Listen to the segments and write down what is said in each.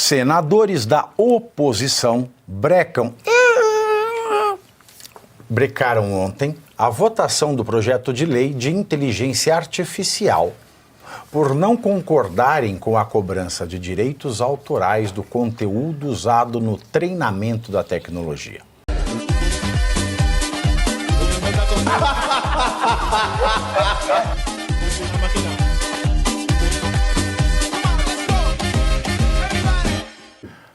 Senadores da oposição brecaram ontem a votação do projeto de lei de inteligência artificial por não concordarem com a cobrança de direitos autorais do conteúdo usado no treinamento da tecnologia.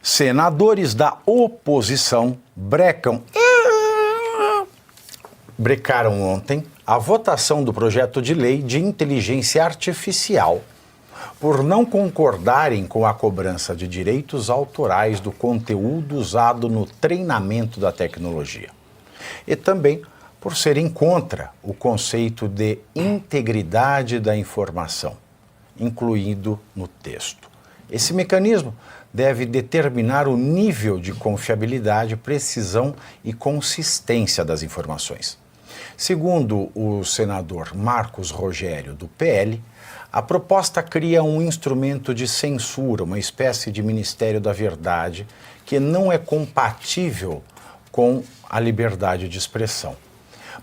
Senadores da oposição brecaram ontem a votação do projeto de lei de inteligência artificial por não concordarem com a cobrança de direitos autorais do conteúdo usado no treinamento da tecnologia. E também por serem contra o conceito de integridade da informação, incluído no texto. Esse mecanismo deve determinar o nível de confiabilidade, precisão e consistência das informações. Segundo o senador Marcos Rogério, do PL, a proposta cria um instrumento de censura, uma espécie de Ministério da Verdade, que não é compatível com a liberdade de expressão.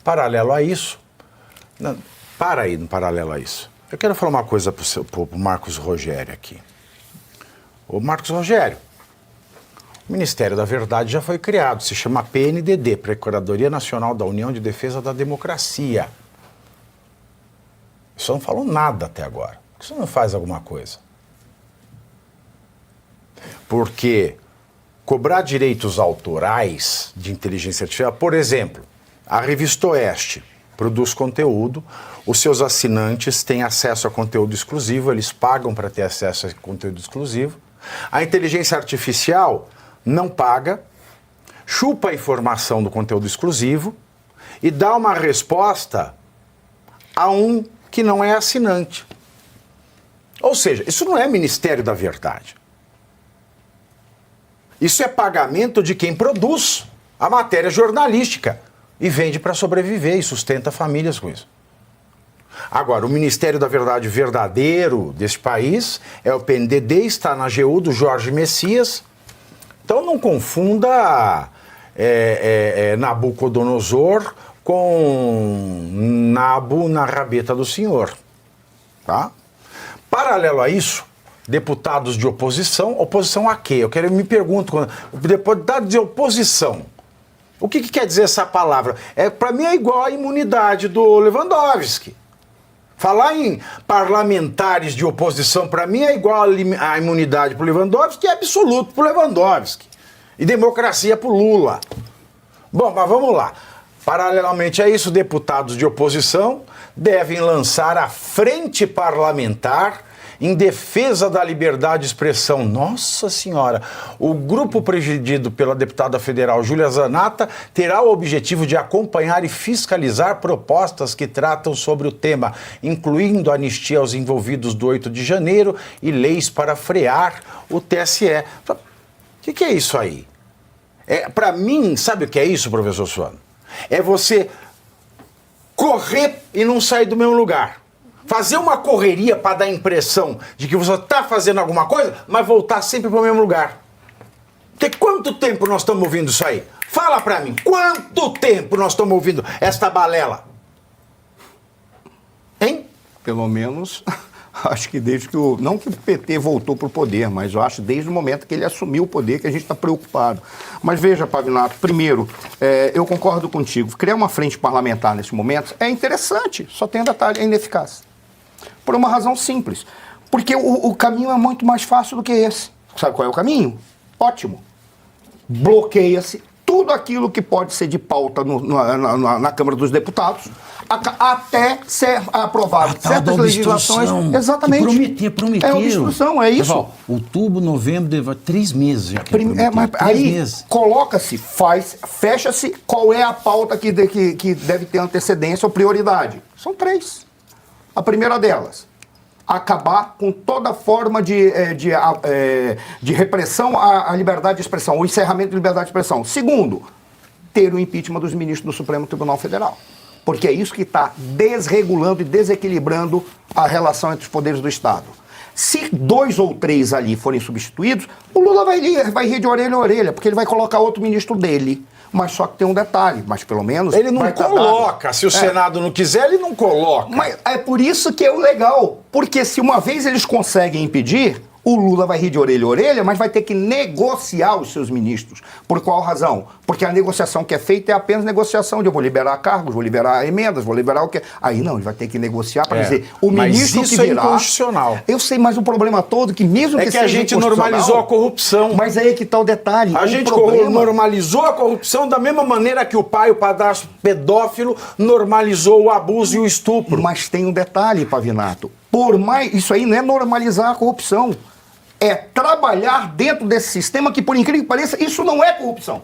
Paralelo a isso, eu quero falar uma coisa para o Marcos Rogério aqui. Ô Marcos Rogério, o Ministério da Verdade já foi criado, se chama PNDD, Procuradoria Nacional da União de Defesa da Democracia. Isso não falou nada até agora. Por que você não faz alguma coisa? Porque cobrar direitos autorais de inteligência artificial, por exemplo, a Revista Oeste produz conteúdo, os seus assinantes têm acesso a conteúdo exclusivo, eles pagam para ter acesso a conteúdo exclusivo. A inteligência artificial não paga, chupa a informação do conteúdo exclusivo e dá uma resposta a um que não é assinante. Ou seja, isso não é Ministério da Verdade. Isso é pagamento de quem produz a matéria jornalística e vende para sobreviver e sustenta famílias com isso. Agora, o Ministério da Verdade verdadeiro desse país é o PNDD, está na AGU do Jorge Messias. Então não confunda Nabucodonosor com nabo na rabeta do senhor. Tá? Paralelo a isso, deputados de oposição a quê? Me pergunto, deputado de oposição, o que quer dizer essa palavra? Para mim é igual à imunidade do Lewandowski. Falar em parlamentares de oposição, para mim, é igual a imunidade para o Lewandowski, que é absoluto para o Lewandowski. E democracia para o Lula. Bom, mas vamos lá. Paralelamente a isso, deputados de oposição devem lançar a frente parlamentar em defesa da liberdade de expressão. Nossa Senhora! O grupo presidido pela deputada federal Júlia Zanatta terá o objetivo de acompanhar e fiscalizar propostas que tratam sobre o tema, incluindo anistia aos envolvidos do 8 de janeiro e leis para frear o TSE. O que é isso aí? Para mim, sabe o que é isso, professor Suano? É você correr e não sair do mesmo lugar. Fazer uma correria para dar a impressão de que você está fazendo alguma coisa, mas voltar sempre para o mesmo lugar. Porque quanto tempo nós estamos ouvindo isso aí? Fala para mim, quanto tempo nós estamos ouvindo esta balela? Hein? Pelo menos, acho que desde que não que o PT voltou para o poder, mas eu acho desde o momento que ele assumiu o poder que a gente está preocupado. Mas veja, Pavinato, primeiro, eu concordo contigo, criar uma frente parlamentar nesse momento é interessante, só tende a estar ineficaz. Por uma razão simples. Porque o caminho é muito mais fácil do que esse. Sabe qual é o caminho? Ótimo. Bloqueia-se tudo aquilo que pode ser de pauta na Câmara dos Deputados até ser aprovado. Certas legislações. Exatamente. Prometeu. É obstrução, é isso. Pessoal, outubro, novembro, 3 meses já que mas aí coloca-se, fecha-se qual é a pauta que deve ter antecedência ou prioridade. São 3. A primeira delas, acabar com toda forma de repressão à liberdade de expressão, o encerramento da liberdade de expressão. Segundo, ter o impeachment dos ministros do Supremo Tribunal Federal. Porque é isso que está desregulando e desequilibrando a relação entre os poderes do Estado. Se 2 ou 3 ali forem substituídos, o Lula vai rir de orelha a orelha, porque ele vai colocar outro ministro dele. Mas só que tem um detalhe, mas pelo menos... Ele não coloca, se o Senado não quiser, ele não coloca. Mas é por isso que é o legal, porque se uma vez eles conseguem impedir, o Lula vai rir de orelha a orelha, mas vai ter que negociar os seus ministros. Por qual razão? Porque a negociação que é feita é apenas negociação de eu vou liberar cargos, vou liberar emendas, vou liberar o quê? Aí não, ele vai ter que negociar para dizer o ministro mas isso que virá... é inconstitucional. Eu sei, mas o problema todo é que mesmo que É que a gente normalizou a corrupção. Mas aí é que está o detalhe. A gente normalizou a corrupção da mesma maneira que o pai, o padrasto pedófilo, normalizou o abuso e o estupro. Mas tem um detalhe, Pavinato. Por mais... Isso aí não é normalizar a corrupção. É trabalhar dentro desse sistema que, por incrível que pareça, isso não é corrupção.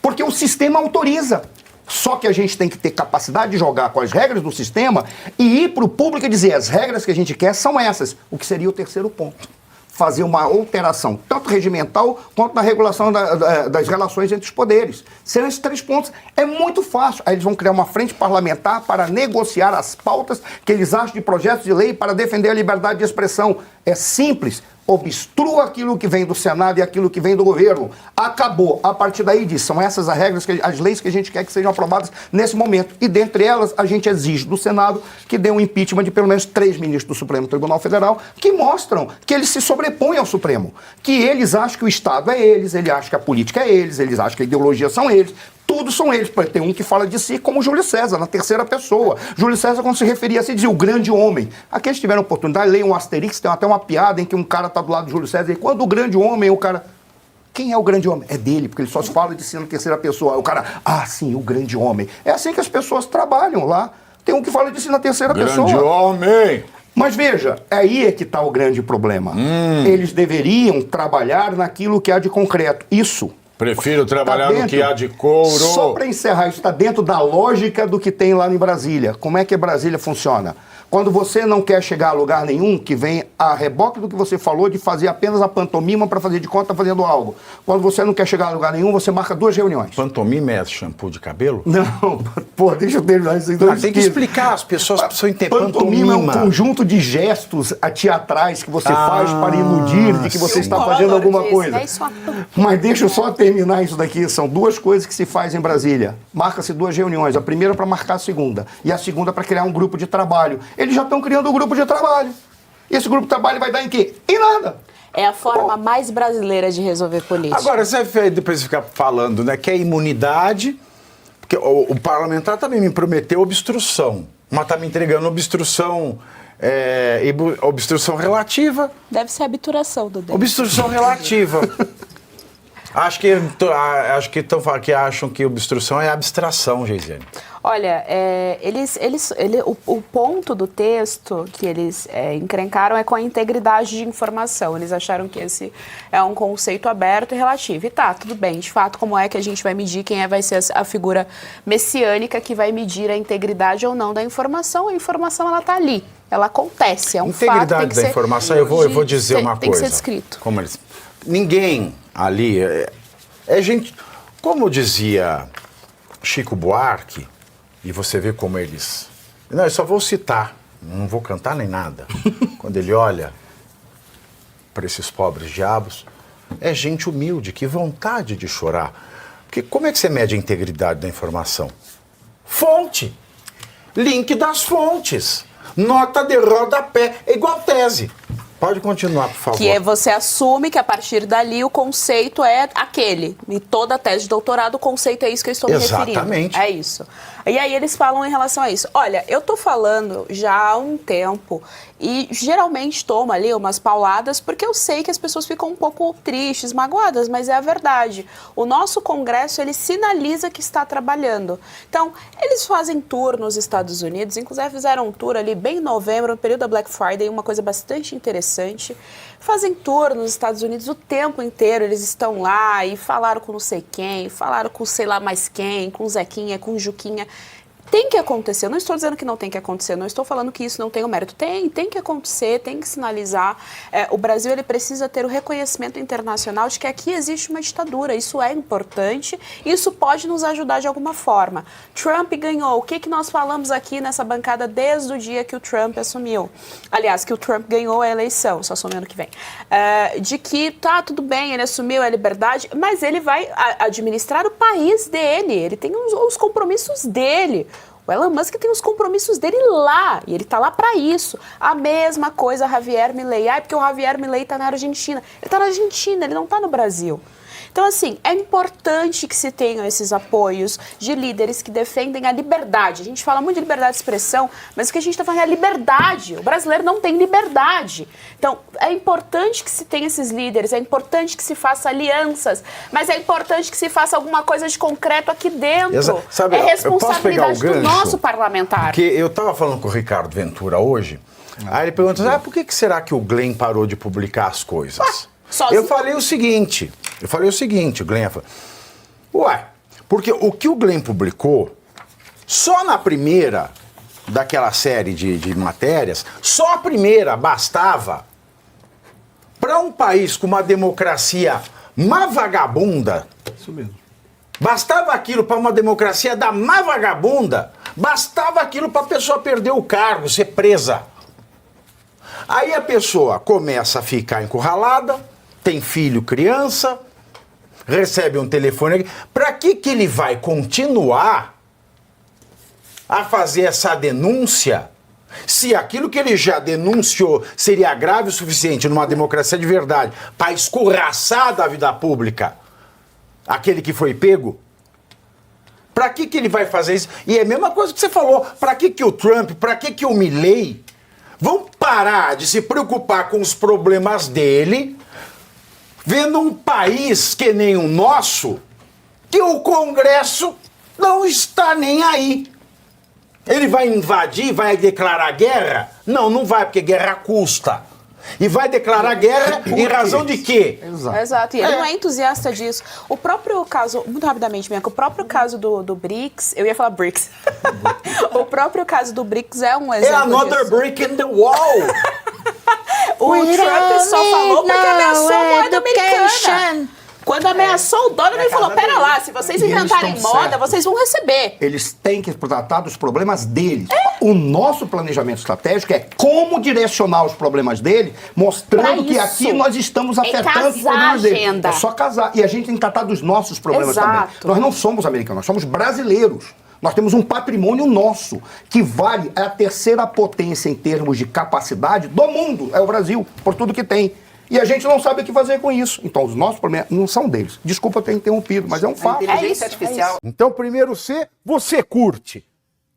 Porque o sistema autoriza. Só que a gente tem que ter capacidade de jogar com as regras do sistema e ir para o público e dizer as regras que a gente quer são essas. O que seria o terceiro ponto. Fazer uma alteração, tanto regimental quanto na regulação das relações entre os poderes. Serão esses 3 pontos. É muito fácil. Aí eles vão criar uma frente parlamentar para negociar as pautas que eles acham de projetos de lei para defender a liberdade de expressão. É simples. Obstrua aquilo que vem do Senado e aquilo que vem do governo. Acabou. A partir daí diz, são essas as regras, as leis que a gente quer que sejam aprovadas nesse momento. E dentre elas, a gente exige do Senado que dê um impeachment de pelo menos 3 ministros do Supremo Tribunal Federal que mostram que eles se sobrepõem ao Supremo. Que eles acham que o Estado é eles acham que a política é eles acham que a ideologia são eles. Tudo são eles. Tem um que fala de si como Júlio César, na terceira pessoa. Júlio César, quando se referia a si, dizia o grande homem. Aqueles que tiveram oportunidade, leiam um Asterix, tem até uma piada em que um cara está do lado de Júlio César e quando o grande homem, o cara... Quem é o grande homem? É dele, porque ele só se fala de si na terceira pessoa. O cara, sim, o grande homem. É assim que as pessoas trabalham lá. Tem um que fala de si na terceira pessoa. Grande homem! Mas veja, aí é que está o grande problema. Eles deveriam trabalhar naquilo que há de concreto. Isso... Prefiro trabalhar no que há de couro. Só para encerrar, isso está dentro da lógica do que tem lá em Brasília. Como é que Brasília funciona? Quando você não quer chegar a lugar nenhum, que vem a reboque do que você falou de fazer apenas a pantomima para fazer de conta tá fazendo algo. Quando você não quer chegar a lugar nenhum, você marca 2 reuniões. Pantomima é shampoo de cabelo? Não, pô, deixa eu terminar isso aí. Tem que explicar, as pessoas precisam entender. Pantomima é um conjunto de gestos teatrais que você faz para iludir de que você está fazendo alguma coisa. Mas deixa eu só terminar isso daqui. São 2 coisas que se faz em Brasília. Marca-se 2 reuniões. A primeira para marcar a segunda. E a segunda para criar um grupo de trabalho. Eles já estão criando um grupo de trabalho. E esse grupo de trabalho vai dar em quê? Em nada. É a forma mais brasileira de resolver política. Agora, você depois fica falando, né, que é imunidade, porque o parlamentar também me prometeu obstrução, mas está me entregando obstrução relativa. Deve ser habituração do dedo. Obstrução relativa. Acho que acham que obstrução é abstração, Geisiane. Olha, o ponto do texto que eles encrencaram é com a integridade de informação. Eles acharam que esse é um conceito aberto e relativo. E tá, tudo bem. De fato, como é que a gente vai medir quem vai ser a figura messiânica que vai medir a integridade ou não da informação? A informação, ela tá ali. Ela acontece. É um fato. Integridade da informação, eu vou dizer uma coisa. Tem que ser descrito. Como eles... Ninguém ali... É gente... Como dizia Chico Buarque... E você vê como eles... Não, eu só vou citar, não vou cantar nem nada. Quando ele olha para esses pobres diabos, é gente humilde, que vontade de chorar. Porque como é que você mede a integridade da informação? Fonte. Link das fontes. Nota de rodapé. É igual tese. Pode continuar, por favor. Que é você assume que a partir dali o conceito é aquele. E toda a tese de doutorado, o conceito é isso que eu estou me referindo. Exatamente. É isso. E aí eles falam em relação a isso. Olha, eu tô falando já há um tempo e geralmente tomo ali umas pauladas porque eu sei que as pessoas ficam um pouco tristes, magoadas, mas é a verdade. O nosso Congresso, ele sinaliza que está trabalhando. Então, eles fazem tour nos Estados Unidos, inclusive fizeram um tour ali bem em novembro, no período da Black Friday, uma coisa bastante interessante. Fazem tour nos Estados Unidos o tempo inteiro, eles estão lá e falaram com não sei quem, falaram com sei lá mais quem, com Zequinha, com Juquinha. tem que acontecer. Eu não estou dizendo que não tem que acontecer, não estou falando que isso não tem o mérito. Tem que acontecer, tem que sinalizar. O Brasil, ele precisa ter o reconhecimento internacional de que aqui existe uma ditadura. Isso é importante, isso pode nos ajudar de alguma forma. Trump ganhou. O que nós falamos aqui nessa bancada desde o dia que o Trump assumiu? Aliás, que o Trump ganhou a eleição, só assumiu ano que vem. De que tá tudo bem, ele assumiu a liberdade, mas ele vai administrar o país dele, ele tem os compromissos dele. O Elon Musk tem os compromissos dele lá, e ele tá lá para isso. A mesma coisa Javier Milei. Porque o Javier Milei tá na Argentina. Ele tá na Argentina, ele não tá no Brasil. Então, assim, é importante que se tenham esses apoios de líderes que defendem a liberdade. A gente fala muito de liberdade de expressão, mas o que a gente está falando é a liberdade. O brasileiro não tem liberdade. Então, é importante que se tenha esses líderes, é importante que se faça alianças, mas é importante que se faça alguma coisa de concreto aqui dentro. Sabe, é responsabilidade do nosso parlamentar. Porque eu estava falando com o Ricardo Ventura hoje, aí ele pergunta, por que será que o Glenn parou de publicar as coisas? Sozinho. Eu falei o seguinte, o Glenn falou, porque o que o Glenn publicou, só na primeira daquela série de matérias, só a primeira bastava para um país com uma democracia má vagabunda. Isso mesmo. Bastava aquilo para uma democracia da má vagabunda, bastava aquilo para a pessoa perder o cargo, ser presa. Aí a pessoa começa a ficar encurralada, tem filho, criança, recebe um telefone. Para que ele vai continuar a fazer essa denúncia se aquilo que ele já denunciou seria grave o suficiente numa democracia de verdade para escorraçar da vida pública aquele que foi pego? Para que ele vai fazer isso? E é a mesma coisa que você falou. Para que o Trump, para que o Milei vão parar de se preocupar com os problemas dele, vendo um país que nem o nosso, que o Congresso não está nem aí. Ele vai invadir, vai declarar guerra? Não, não vai, porque guerra custa. E vai declarar guerra em razão de quê? Exato. E ele não é entusiasta disso. O próprio caso, muito rapidamente, Bianca, o próprio caso do BRICS, eu ia falar BRICS. O próprio caso do BRICS é um exemplo another disso. brick in the wall. O Trump só falou porque ameaçou a moeda americana. Quando ameaçou o dólar, ele falou, pera lá, se vocês inventarem moda, vocês vão receber. Eles têm que tratar dos problemas deles. O nosso planejamento estratégico é como direcionar os problemas dele, mostrando que aqui nós estamos afetando os problemas dele. É só casar. E a gente tem que tratar dos nossos problemas também. Nós não somos americanos, nós somos brasileiros. Nós temos um patrimônio nosso, que vale a terceira potência em termos de capacidade do mundo, é o Brasil, por tudo que tem. E a gente não sabe o que fazer com isso. Então, os nossos problemas não são deles. Desculpa eu ter interrompido, mas é um fato. Inteligência artificial. Então, primeiro C, você curte,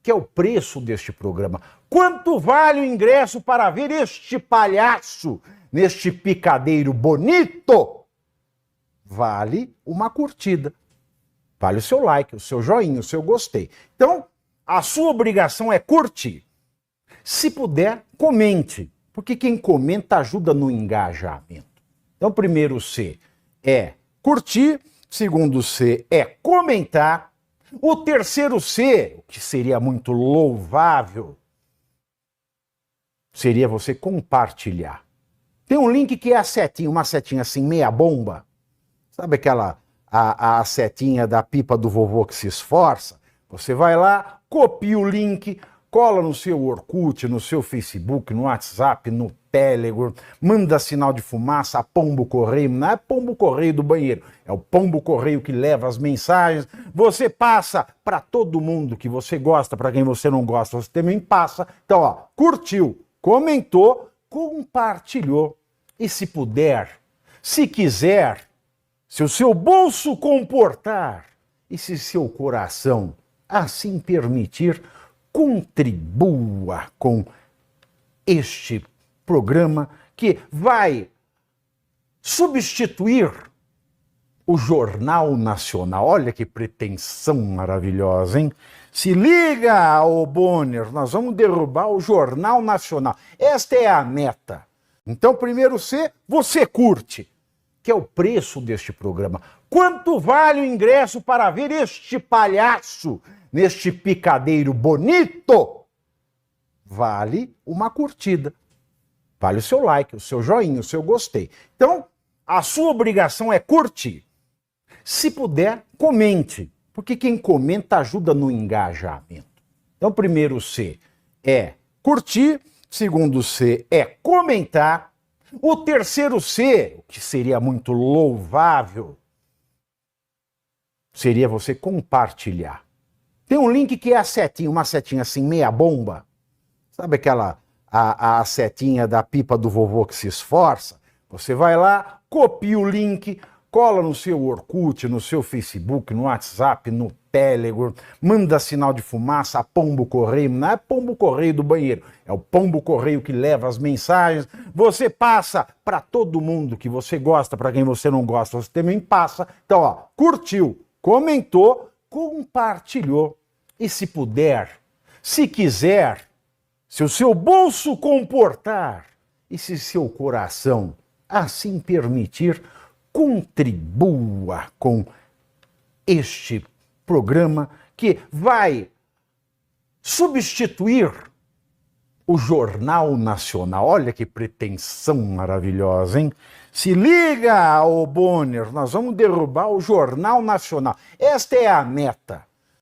que é o preço deste programa. Quanto vale o ingresso para ver este palhaço neste picadeiro bonito? Vale uma curtida. Vale o seu like, o seu joinha, o seu gostei. Então, a sua obrigação é curtir. Se puder, comente. Porque quem comenta ajuda no engajamento. Então, primeiro C é curtir, segundo C é comentar, o terceiro C, o que seria muito louvável, seria você compartilhar. Tem um link que é a setinha, uma setinha assim, meia bomba. Sabe aquela, a setinha da pipa do vovô que se esforça? Você vai lá, copia o link, cola no seu Orkut, no seu Facebook, no WhatsApp, no Telegram, manda sinal de fumaça, pombo correio, não é pombo correio do banheiro, é o pombo correio que leva as mensagens, você passa para todo mundo que você gosta, para quem você não gosta, você também passa. Então, ó, curtiu, comentou, compartilhou, e se puder, se quiser, se o seu bolso comportar, e se seu coração assim permitir, contribua com este programa que vai substituir o Jornal Nacional. Olha que pretensão maravilhosa, hein? Se liga, ô Bonner, nós vamos derrubar o Jornal Nacional. Esta é a meta. Então, primeiro C, você curte. que é o preço deste programa. Quanto vale o ingresso para ver este palhaço neste picadeiro bonito? Vale uma curtida. Vale o seu like, o seu joinha, o seu gostei. Então, a sua obrigação é curtir. Se puder, comente, porque quem comenta ajuda no engajamento. Então, primeiro C é curtir, segundo C é comentar, o terceiro C, o que seria muito louvável, seria você compartilhar. Tem um link que é a setinha, uma setinha assim, meia bomba. Sabe aquela, a setinha da pipa do vovô que se esforça? Você vai lá, copia o link, cola no seu Orkut, no seu Facebook, no WhatsApp, no Telegram, manda sinal de fumaça, pombo correio, não é pombo correio do banheiro, é o pombo correio que leva as mensagens, você passa para todo mundo que você gosta, para quem você não gosta, você também passa. Então, ó, curtiu, comentou, compartilhou, e se puder, se quiser, se o seu bolso comportar, e se seu coração assim permitir, contribua com este programa que vai substituir o Jornal Nacional. Olha que pretensão maravilhosa, hein? Se liga, ô Bonner, nós vamos derrubar o Jornal Nacional. Esta é a meta.